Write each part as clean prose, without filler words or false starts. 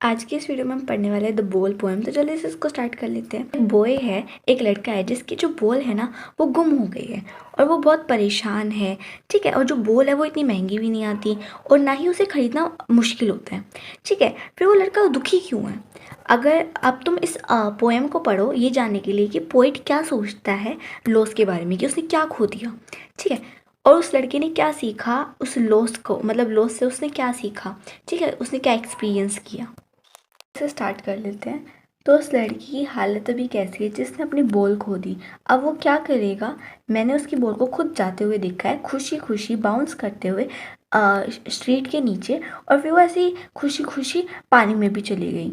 आज की इस वीडियो में हम पढ़ने वाले हैं द बोल पोएम। तो चलिए इसको स्टार्ट कर लेते हैं। एक बॉय है, एक लड़का है जिसकी जो बोल है ना वो गुम हो गई है और वो बहुत परेशान है। ठीक है, और जो बोल है वो इतनी महंगी भी नहीं आती और ना ही उसे खरीदना मुश्किल होता है। ठीक है, फिर वो लड़का दुखी क्यों है? अगर अब तुम इस पोएम को पढ़ो ये जानने के लिए कि पोइट क्या सोचता है लॉस के बारे में, कि उसने क्या खो दिया। ठीक है, और उस लड़के ने क्या सीखा उस लॉस को, मतलब लॉस से उसने क्या सीखा। ठीक है, उसने क्या एक्सपीरियंस किया, से स्टार्ट कर लेते हैं। तो उस लड़की की हालत अभी कैसी है जिसने अपनी बॉल खो दी। अब वो क्या करेगा? मैंने उसकी बॉल को खुद जाते हुए देखा है, खुशी खुशी बाउंस करते हुए स्ट्रीट के नीचे, और फिर वो ऐसे ही खुशी खुशी पानी में भी चली गई।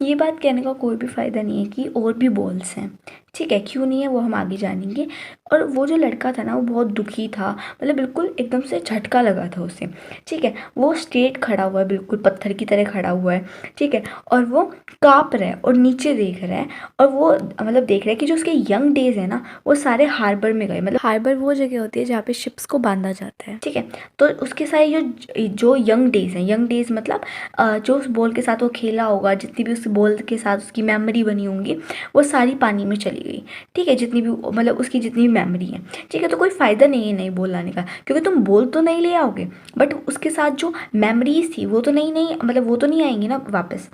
ये बात कहने का कोई भी फ़ायदा नहीं है कि और भी बॉल्स हैं। ठीक है, क्यों नहीं है वो हम आगे जानेंगे। और वो जो लड़का था ना वो बहुत दुखी था, मतलब बिल्कुल एकदम से झटका लगा था उसे। ठीक है, वो स्ट्रेट खड़ा हुआ है, बिल्कुल पत्थर की तरह खड़ा हुआ है। ठीक है, और वो काँप रहा है और नीचे देख रहा है। और वो मतलब देख रहा है कि जो उसके यंग डेज है ना वो सारे हार्बर में गए। मतलब हार्बर वो जगह होती है जहाँ पे शिप्स को बांधा जाता है। ठीक है, तो उसके सारे जो जो यंग डेज हैं, यंग डेज मतलब जो उस बॉल के साथ वो खेला होगा, जितनी भी उस बॉल के साथ उसकी मेमोरी बनी होंगी वो सारी पानी में चली गई। ठीक है, जितनी भी मतलब उसकी जितनी भी मेमोरी है। ठीक है, तो कोई फ़ायदा नहीं है नई बॉल लाने का, क्योंकि तुम बॉल तो नहीं ले आओगे बट उसके साथ जो मेमोरीज थी वो तो नहीं नहीं मतलब वो तो नहीं आएंगी ना वापस।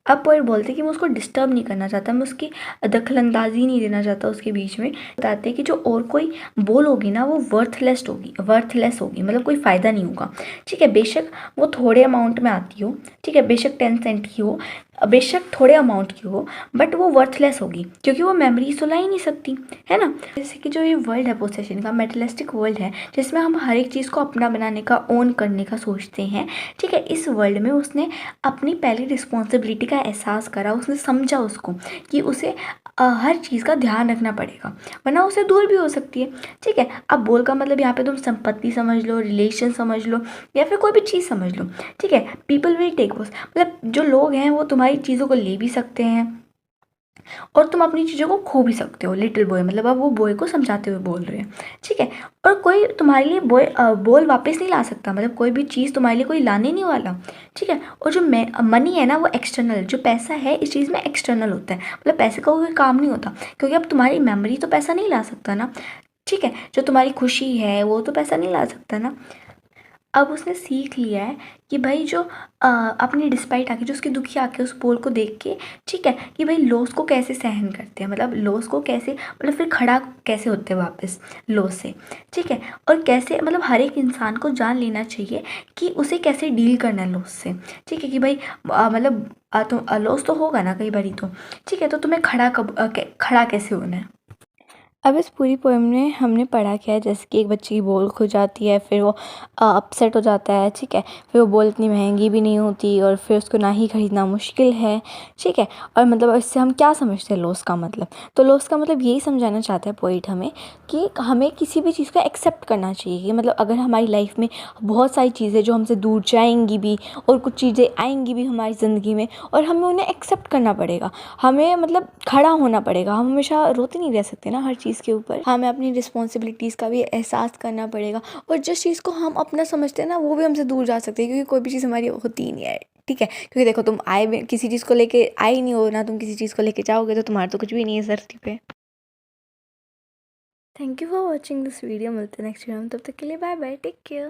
अब पोएट बोलते कि मैं उसको डिस्टर्ब नहीं करना चाहता, मैं उसकी दखलंदाजी नहीं देना चाहता उसके बीच में। बताते हैं कि जो और कोई बोल होगी ना वो वर्थलेस होगी, मतलब कोई फ़ायदा नहीं होगा। ठीक है, बेशक वो थोड़े अमाउंट में आती हो। ठीक है, बेशक 10 सेंट की हो, बेशक थोड़े अमाउंट की हो, बट वो वर्थलेस होगी क्योंकि वो मेमोरीज तो ला ही नहीं सकती, है ना। जैसे कि जो ये वर्ल्ड है पोसेशन का, मेटलिस्टिक वर्ल्ड है जिसमें हम हर एक चीज़ को अपना बनाने का, ओन करने का सोचते हैं। ठीक है, इस वर्ल्ड में उसने अपनी पहली रिस्पॉन्सिबिलिटी का एहसास करा, उसने समझा उसको कि उसे हर चीज़ का ध्यान रखना पड़ेगा वरना उसे दूर भी हो सकती है। ठीक है, अब बोल का मतलब यहाँ पे तुम संपत्ति समझ लो, रिलेशन समझ लो, या फिर कोई भी चीज़ समझ लो। ठीक है, पीपल विल टेक वॉस, मतलब जो लोग हैं वो तुम्हारी चीज़ों को ले भी सकते हैं और तुम अपनी चीज़ों को खो भी सकते हो। लिटिल बॉय मतलब अब वो बॉय को समझाते हुए बोल रहे हैं। ठीक है, और कोई तुम्हारे लिए बॉल वापस नहीं ला सकता, मतलब कोई भी चीज़ तुम्हारे लिए कोई लाने नहीं वाला। ठीक है, और जो मनी है ना वो एक्सटर्नल, जो पैसा है इस चीज़ में एक्सटर्नल होता है, मतलब पैसे का कोई काम नहीं होता, क्योंकि अब तुम्हारी मेमोरी तो पैसा नहीं ला सकता ना। ठीक है, जो तुम्हारी खुशी है वो तो पैसा नहीं ला सकता ना। अब उसने सीख लिया है कि भाई जो अपनी डिस्पाइट आके, जो उसकी दुखी आके उस बोल को देख के, ठीक है, कि भाई लॉस को कैसे सहन करते हैं, मतलब लॉस को कैसे, मतलब फिर खड़ा कैसे होते हैं वापस लॉस से। ठीक है, और कैसे, मतलब हर एक इंसान को जान लेना चाहिए कि उसे कैसे डील करना है लॉस से। ठीक है, कि भाई मतलब तो लॉस तो होगा ना कई बारी तो। ठीक है, तो तुम्हें खड़ा कैसे होना है। अब इस पूरी पोएम में हमने पढ़ा क्या है, जैसे कि एक बच्चे की बॉल खो जाती है, फिर वो अपसेट हो जाता है। ठीक है, फिर वो बॉल इतनी महंगी भी नहीं होती और फिर उसको ना ही खरीदना मुश्किल है। ठीक है, और मतलब इससे हम क्या समझते हैं लॉस का मतलब, तो लॉस का मतलब यही समझाना चाहता है पोइट हमें कि हमें किसी भी चीज़ को एक्सेप्ट करना चाहिए कि मतलब अगर हमारी लाइफ में बहुत सारी चीज़ें जो हमसे दूर जाएंगी भी और कुछ चीज़ें आएंगी भी हमारी ज़िंदगी में, और हमें उन्हें एक्सेप्ट करना पड़ेगा। हमें मतलब खड़ा होना पड़ेगा, हम हमेशा रोते नहीं रह सकते ना हर चीज़ के ऊपर, हमें अपनी रिस्पॉन्सिबिलिटीज़ का भी एहसास करना पड़ेगा। और जिस चीज़ को हम अपना समझते हैं ना वो भी हमसे दूर जा सकती है, क्योंकि कोई भी चीज़ हमारी होती ही नहीं है। ठीक है, क्योंकि देखो तुम किसी चीज़ को लेके आए ही नहीं हो ना, तुम किसी चीज़ को लेके जाओगे तो तुम्हारा तो कुछ भी नहीं है धरती पे। Thank you for watching this video, मिलते हैं नेक्स्ट वीडियो में, तब तक के लिए बाय बाय, टेक केयर।